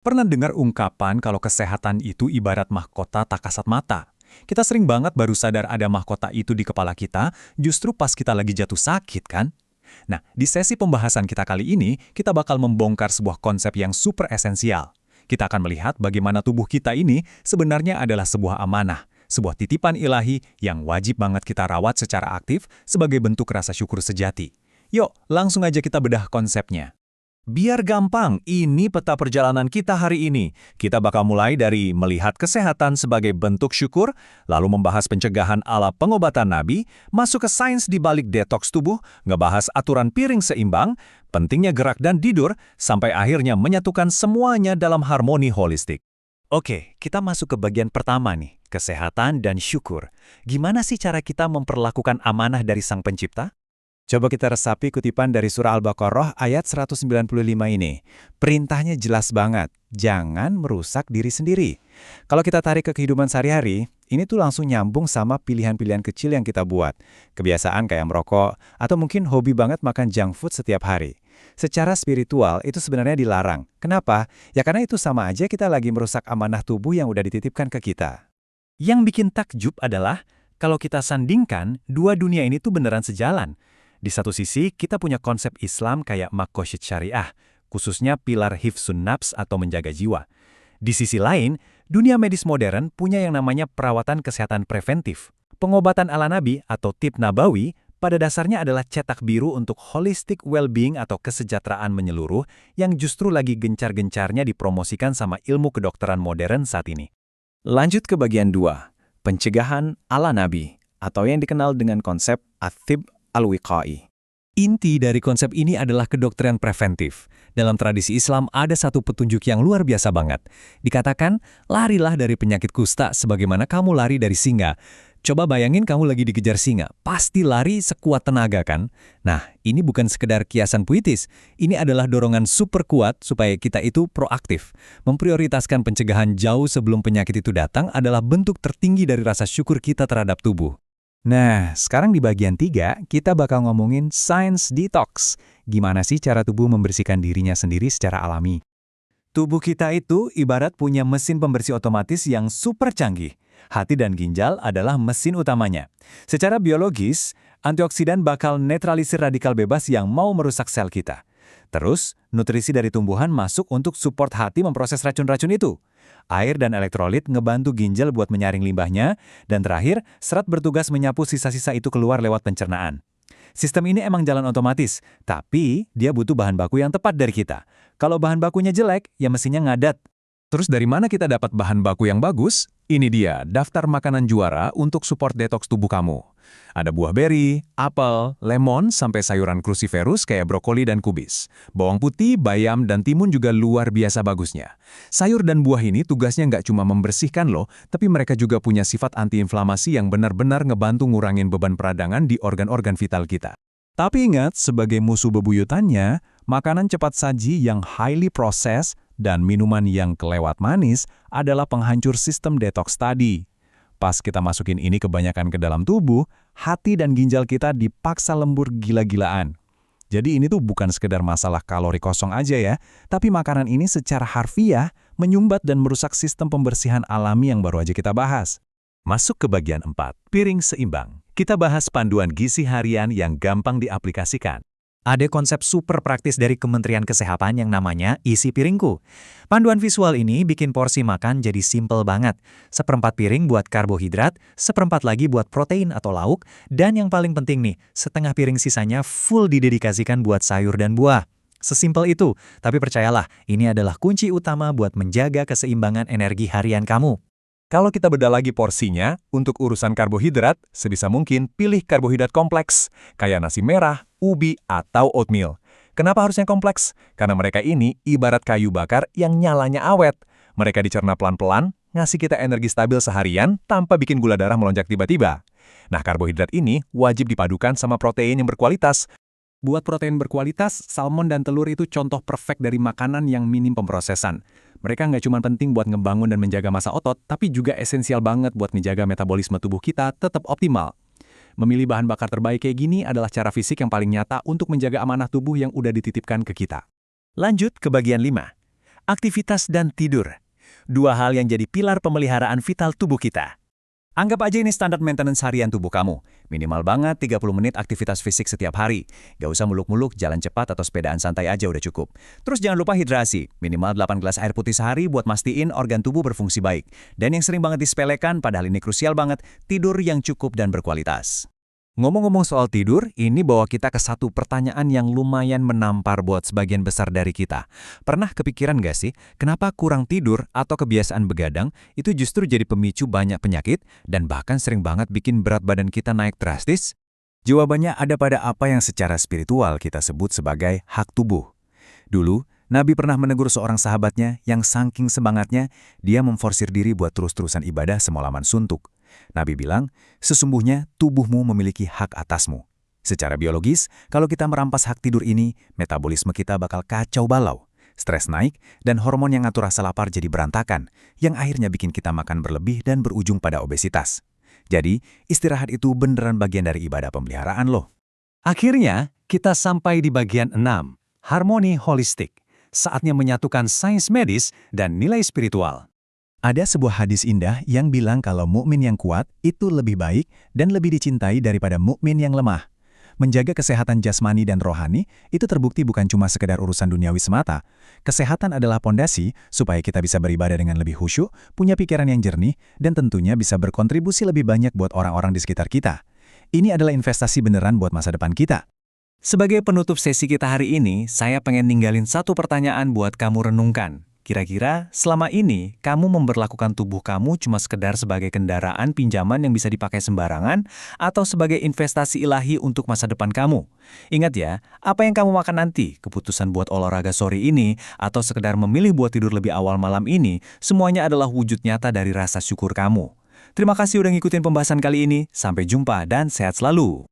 Pernah dengar ungkapan kalau kesehatan itu ibarat mahkota tak kasat mata? Kita sering banget baru sadar ada mahkota itu di kepala kita, justru pas kita lagi jatuh sakit kan? Nah, di sesi pembahasan kita kali ini, kita bakal membongkar sebuah konsep yang super esensial. Kita akan melihat bagaimana tubuh kita ini sebenarnya adalah sebuah amanah, sebuah titipan ilahi yang wajib banget kita rawat secara aktif sebagai bentuk rasa syukur sejati. Yuk, langsung aja kita bedah konsepnya. Biar gampang, ini peta perjalanan kita hari ini. Kita bakal mulai dari melihat kesehatan sebagai bentuk syukur, lalu membahas pencegahan ala pengobatan Nabi, masuk ke sains di balik detoks tubuh, ngebahas aturan piring seimbang, pentingnya gerak dan tidur, sampai akhirnya menyatukan semuanya dalam harmoni holistik. Oke, kita masuk ke bagian pertama nih, kesehatan dan syukur. Gimana sih cara kita memperlakukan amanah dari Sang Pencipta? Coba kita resapi kutipan dari surah Al-Baqarah ayat 195 ini. Perintahnya jelas banget, jangan merusak diri sendiri. Kalau kita tarik ke kehidupan sehari-hari, ini tuh langsung nyambung sama pilihan-pilihan kecil yang kita buat. Kebiasaan kayak merokok, atau mungkin hobi banget makan junk food setiap hari. Secara spiritual, itu sebenarnya dilarang. Kenapa? Ya karena itu sama aja kita lagi merusak amanah tubuh yang udah dititipkan ke kita. Yang bikin takjub adalah, kalau kita sandingkan, dua dunia ini tuh beneran sejalan. Di satu sisi, kita punya konsep Islam kayak makosyid syariah, khususnya pilar hifzun nafs atau menjaga jiwa. Di sisi lain, dunia medis modern punya yang namanya perawatan kesehatan preventif. Pengobatan ala Nabi atau tib nabawi pada dasarnya adalah cetak biru untuk holistic well-being atau kesejahteraan menyeluruh yang justru lagi gencar-gencarnya dipromosikan sama ilmu kedokteran modern saat ini. Lanjut ke bagian 2, pencegahan ala Nabi, atau yang dikenal dengan konsep at-tib al-wiqai. Inti dari konsep ini adalah kedokteran preventif. Dalam tradisi Islam ada satu petunjuk yang luar biasa banget. Dikatakan, larilah dari penyakit kusta sebagaimana kamu lari dari singa. Coba bayangin kamu lagi dikejar singa, pasti lari sekuat tenaga kan? Nah, ini bukan sekedar kiasan puitis. Ini adalah dorongan super kuat supaya kita itu proaktif. Memprioritaskan pencegahan jauh sebelum penyakit itu datang adalah bentuk tertinggi dari rasa syukur kita terhadap tubuh. Nah, sekarang di bagian 3, kita bakal ngomongin science detox. Gimana sih cara tubuh membersihkan dirinya sendiri secara alami? Tubuh kita itu ibarat punya mesin pembersih otomatis yang super canggih. Hati dan ginjal adalah mesin utamanya. Secara biologis, antioksidan bakal netralisir radikal bebas yang mau merusak sel kita. Terus, nutrisi dari tumbuhan masuk untuk support hati memproses racun-racun itu. Air dan elektrolit ngebantu ginjal buat menyaring limbahnya, dan terakhir, serat bertugas menyapu sisa-sisa itu keluar lewat pencernaan. Sistem ini emang jalan otomatis, tapi dia butuh bahan baku yang tepat dari kita. Kalau bahan bakunya jelek, ya mesinnya ngadat. Terus dari mana kita dapat bahan baku yang bagus? Ini dia daftar makanan juara untuk support detoks tubuh kamu. Ada buah beri, apel, lemon, sampai sayuran cruciferous kayak brokoli dan kubis. Bawang putih, bayam, dan timun juga luar biasa bagusnya. Sayur dan buah ini tugasnya nggak cuma membersihkan loh, tapi mereka juga punya sifat antiinflamasi yang benar-benar ngebantu ngurangin beban peradangan di organ-organ vital kita. Tapi ingat, sebagai musuh bebuyutannya, makanan cepat saji yang highly processed dan minuman yang kelewat manis adalah penghancur sistem detoks tadi. Pas kita masukin ini kebanyakan ke dalam tubuh, hati dan ginjal kita dipaksa lembur gila-gilaan. Jadi ini tuh bukan sekedar masalah kalori kosong aja ya, tapi makanan ini secara harfiah menyumbat dan merusak sistem pembersihan alami yang baru aja kita bahas. Masuk ke bagian 4, piring seimbang. Kita bahas panduan gizi harian yang gampang diaplikasikan. Ada konsep super praktis dari Kementerian Kesehatan yang namanya Isi Piringku. Panduan visual ini bikin porsi makan jadi simple banget. 1/4 piring buat karbohidrat, 1/4 lagi buat protein atau lauk, dan yang paling penting nih, 1/2 piring sisanya full didedikasikan buat sayur dan buah. Sesimpel itu, tapi percayalah, ini adalah kunci utama buat menjaga keseimbangan energi harian kamu. Kalau kita bedah lagi porsinya, untuk urusan karbohidrat, sebisa mungkin pilih karbohidrat kompleks, kayak nasi merah, ubi, atau oatmeal. Kenapa harusnya kompleks? Karena mereka ini ibarat kayu bakar yang nyalanya awet. Mereka dicerna pelan-pelan, ngasih kita energi stabil seharian tanpa bikin gula darah melonjak tiba-tiba. Nah, karbohidrat ini wajib dipadukan sama protein yang berkualitas. Buat protein berkualitas, salmon dan telur itu contoh perfect dari makanan yang minim pemrosesan. Mereka nggak cuma penting buat ngebangun dan menjaga massa otot, tapi juga esensial banget buat menjaga metabolisme tubuh kita tetap optimal. Memilih bahan bakar terbaik kayak gini adalah cara fisik yang paling nyata untuk menjaga amanah tubuh yang udah dititipkan ke kita. Lanjut ke bagian 5. aktivitas dan tidur. Dua hal yang jadi pilar pemeliharaan vital tubuh kita. Anggap aja ini standar maintenance harian tubuh kamu. Minimal banget 30 menit aktivitas fisik setiap hari. Gak usah muluk-muluk, jalan cepat atau sepedaan santai aja udah cukup. Terus jangan lupa hidrasi. Minimal 8 gelas air putih sehari buat mastiin organ tubuh berfungsi baik. Dan yang sering banget disepelekan, padahal ini krusial banget, tidur yang cukup dan berkualitas. Ngomong-ngomong soal tidur, ini bawa kita ke satu pertanyaan yang lumayan menampar buat sebagian besar dari kita. Pernah kepikiran gak sih, kenapa kurang tidur atau kebiasaan begadang itu justru jadi pemicu banyak penyakit dan bahkan sering banget bikin berat badan kita naik drastis? Jawabannya ada pada apa yang secara spiritual kita sebut sebagai hak tubuh. Dulu, Nabi pernah menegur seorang sahabatnya yang saking semangatnya, dia memforsir diri buat terus-terusan ibadah semalaman suntuk. Nabi bilang, sesungguhnya tubuhmu memiliki hak atasmu. Secara biologis, kalau kita merampas hak tidur ini, metabolisme kita bakal kacau balau. Stres naik, dan hormon yang ngatur rasa lapar jadi berantakan, yang akhirnya bikin kita makan berlebih dan berujung pada obesitas. Jadi, istirahat itu beneran bagian dari ibadah pemeliharaan loh. Akhirnya, kita sampai di bagian 6, harmoni holistik. Saatnya menyatukan sains medis dan nilai spiritual. Ada sebuah hadis indah yang bilang kalau mukmin yang kuat itu lebih baik dan lebih dicintai daripada mukmin yang lemah. Menjaga kesehatan jasmani dan rohani itu terbukti bukan cuma sekedar urusan duniawi semata. Kesehatan adalah pondasi supaya kita bisa beribadah dengan lebih khusyuk, punya pikiran yang jernih, dan tentunya bisa berkontribusi lebih banyak buat orang-orang di sekitar kita. Ini adalah investasi beneran buat masa depan kita. Sebagai penutup sesi kita hari ini, saya pengen ninggalin satu pertanyaan buat kamu renungkan. Kira-kira selama ini kamu memperlakukan tubuh kamu cuma sekedar sebagai kendaraan pinjaman yang bisa dipakai sembarangan atau sebagai investasi ilahi untuk masa depan kamu? Ingat ya, apa yang kamu makan nanti, keputusan buat olahraga sore ini, atau sekedar memilih buat tidur lebih awal malam ini, semuanya adalah wujud nyata dari rasa syukur kamu. Terima kasih udah ngikutin pembahasan kali ini. Sampai jumpa dan sehat selalu.